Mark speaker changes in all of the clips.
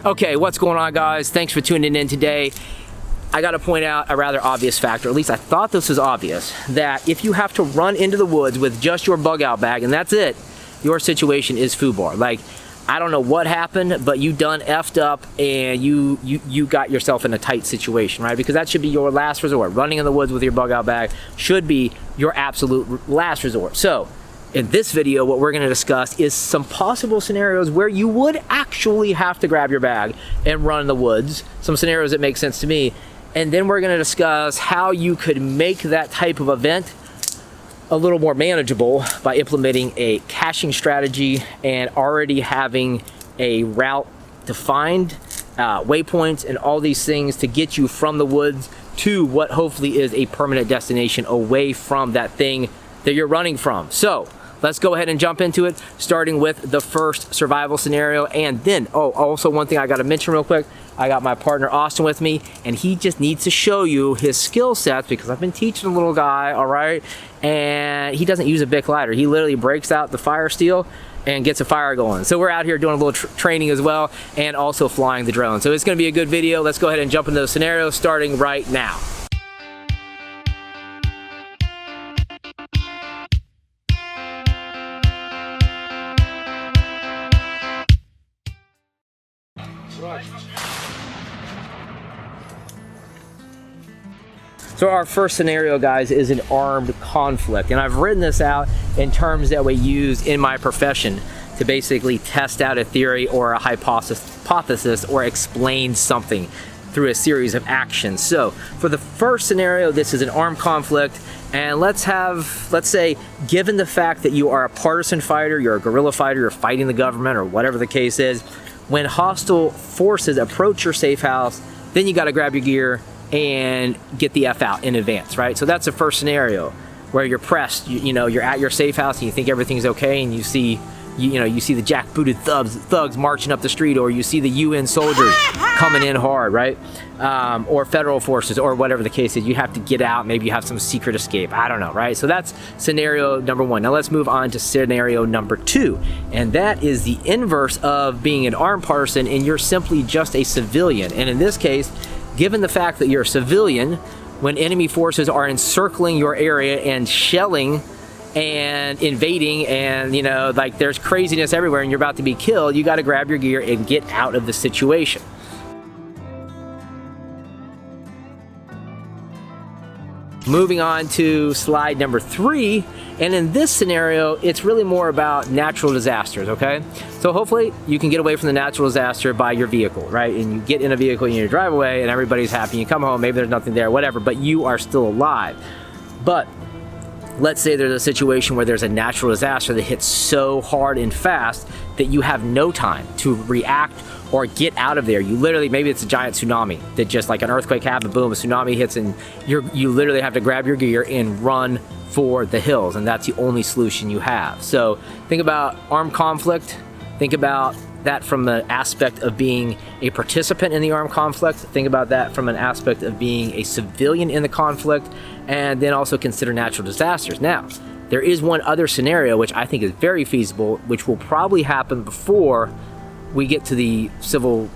Speaker 1: Okay, what's going on, guys? Thanks for tuning in today. I gotta point out a rather obvious fact, or at least I thought this was obvious, that if you have to run into the woods with just your bug out bag and that's it, your situation is FUBAR. Like, I don't know what happened, but you done effed up and you got yourself in a tight situation, right? Because that should be your last resort. Running in the woods with your bug out bag should be your absolute last resort. So, in this video, what we're gonna discuss is some possible scenarios where you would actually have to grab your bag and run in the woods. Some scenarios that make sense to me. And then we're gonna discuss how you could make that type of event a little more manageable by implementing a caching strategy and already having a route defined, waypoints, and all these things to get you from the woods to what hopefully is a permanent destination away from that thing that you're running from. So, let's go ahead and jump into it, starting with the first survival scenario. And then, also one thing I gotta mention real quick, I got my partner Austin with me, and he just needs to show you his skill sets because I've been teaching the little guy, all right? And he doesn't use a Bic lighter. He literally breaks out the fire steel and gets a fire going. So we're out here doing a little training as well, and also flying the drone. So it's gonna be a good video. Let's go ahead and jump into those scenarios starting right now. So our first scenario, guys, is an armed conflict. And I've written this out in terms that we use in my profession to basically test out a theory or a hypothesis or explain something through a series of actions. So for the first scenario, this is an armed conflict. And let's say, given the fact that you are a partisan fighter, you're a guerrilla fighter, you're fighting the government or whatever the case is, when hostile forces approach your safe house, then you gotta grab your gear and get the F out in advance, right? So that's the first scenario where you're pressed, you're at your safe house and you think everything's okay, and you see the jackbooted thugs marching up the street, or you see the UN soldiers coming in hard, right? Or federal forces, or whatever the case is. You have to get out, maybe you have some secret escape, I don't know, right? So that's scenario number one. Now let's move on to scenario number two, and that is the inverse of being an armed partisan and you're simply just a civilian. And in this case, given the fact that you're a civilian, when enemy forces are encircling your area and shelling and invading, and like there's craziness everywhere and you're about to be killed, you got to grab your gear and get out of the situation. Moving on to slide number 3, and in this scenario, it's really more about natural disasters, okay? So hopefully you can get away from the natural disaster by your vehicle, right? And you get in a vehicle and you drive away and everybody's happy, you come home, maybe there's nothing there, whatever, but you are still alive. But let's say there's a situation where there's a natural disaster that hits so hard and fast that you have no time to react or get out of there. You literally, maybe it's a giant tsunami that just like an earthquake happened, boom, a tsunami hits, and you literally have to grab your gear and run for the hills, and that's the only solution you have. So think about armed conflict, think about that from the aspect of being a participant in the armed conflict, think about that from an aspect of being a civilian in the conflict, and then also consider natural disasters. Now, there is one other scenario which I think is very feasible, which will probably happen before we get to the civil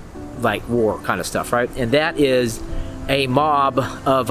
Speaker 1: war kind of stuff, right? And that is a mob of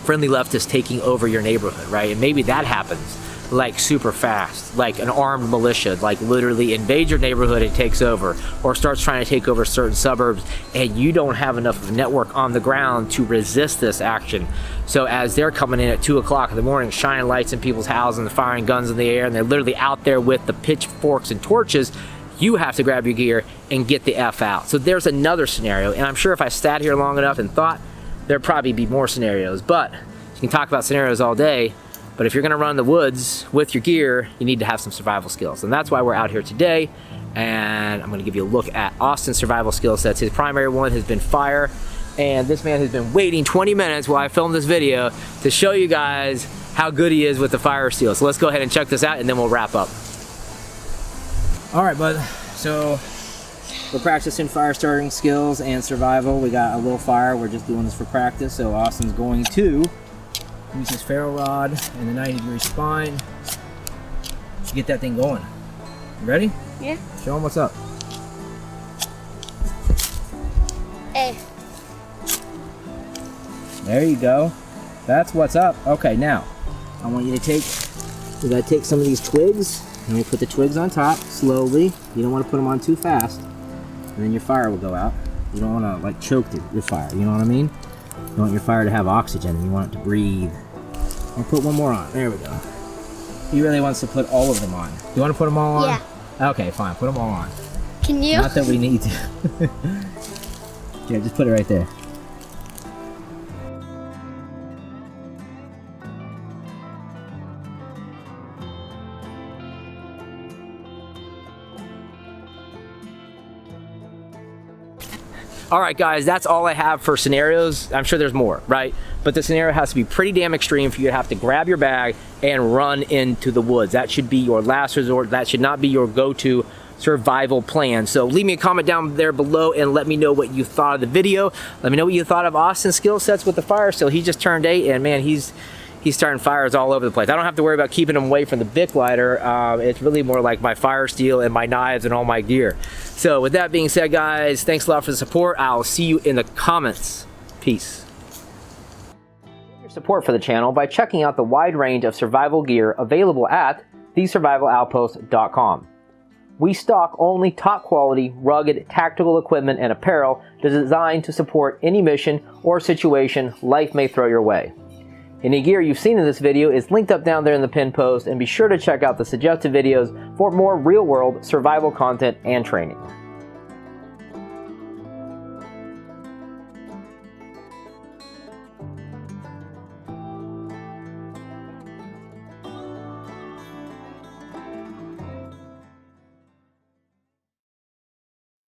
Speaker 1: friendly leftists taking over your neighborhood, right? And maybe that happens like super fast, like an armed militia, like literally invades your neighborhood and takes over, or starts trying to take over certain suburbs, and you don't have enough of a network on the ground to resist this action. So as they're coming in at 2 o'clock in the morning, shining lights in people's houses and firing guns in the air, and they're literally out there with the pitchforks and torches, you have to grab your gear and get the F out. So there's another scenario, and I'm sure if I sat here long enough and thought, there'd probably be more scenarios, but you can talk about scenarios all day, but if you're gonna run in the woods with your gear, you need to have some survival skills. And that's why we're out here today, and I'm gonna give you a look at Austin's survival skill sets. His primary one has been fire, and this man has been waiting 20 minutes while I filmed this video to show you guys how good he is with the fire steel. So let's go ahead and check this out, and then we'll wrap up. All right, bud, so we're practicing fire starting skills and survival. We got a little fire, we're just doing this for practice. So Austin's going to use his ferro rod and the 90-degree spine to get that thing going. You ready?
Speaker 2: Yeah.
Speaker 1: Show him what's up.
Speaker 2: A.
Speaker 1: There you go. That's what's up. Okay, now I want you to take some of these twigs, and we put the twigs on top slowly. You don't want to put them on too fast, and then your fire will go out. You don't want to like choke your fire. You know what I mean? You want your fire to have oxygen. You want it to breathe. I'll put one more on. There we go. He really wants to put all of them on. You want to put them all on?
Speaker 2: Yeah.
Speaker 1: Okay, fine. Put them all on.
Speaker 2: Can you?
Speaker 1: Not that we need to. Yeah, just put it right there. All right, guys, that's all I have for scenarios. I'm sure there's more, right? But the scenario has to be pretty damn extreme for you to have to grab your bag and run into the woods. That should be your last resort. That should not be your go-to survival plan. So leave me a comment down there below and let me know what you thought of the video. Let me know what you thought of Austin's skill sets with the fire still. He just turned 8, and man, he's starting fires all over the place. I don't have to worry about keeping him away from the Bic lighter. It's really more like my fire steel and my knives and all my gear. So with that being said, guys, thanks a lot for the support. I'll see you in the comments. Peace. Your support for the channel by checking out the wide range of survival gear available at thesurvivaloutpost.com. We stock only top quality, rugged, tactical equipment and apparel designed to support any mission or situation life may throw your way. Any gear you've seen in this video is linked up down there in the pinned post, and be sure to check out the suggested videos for more real-world survival content and training.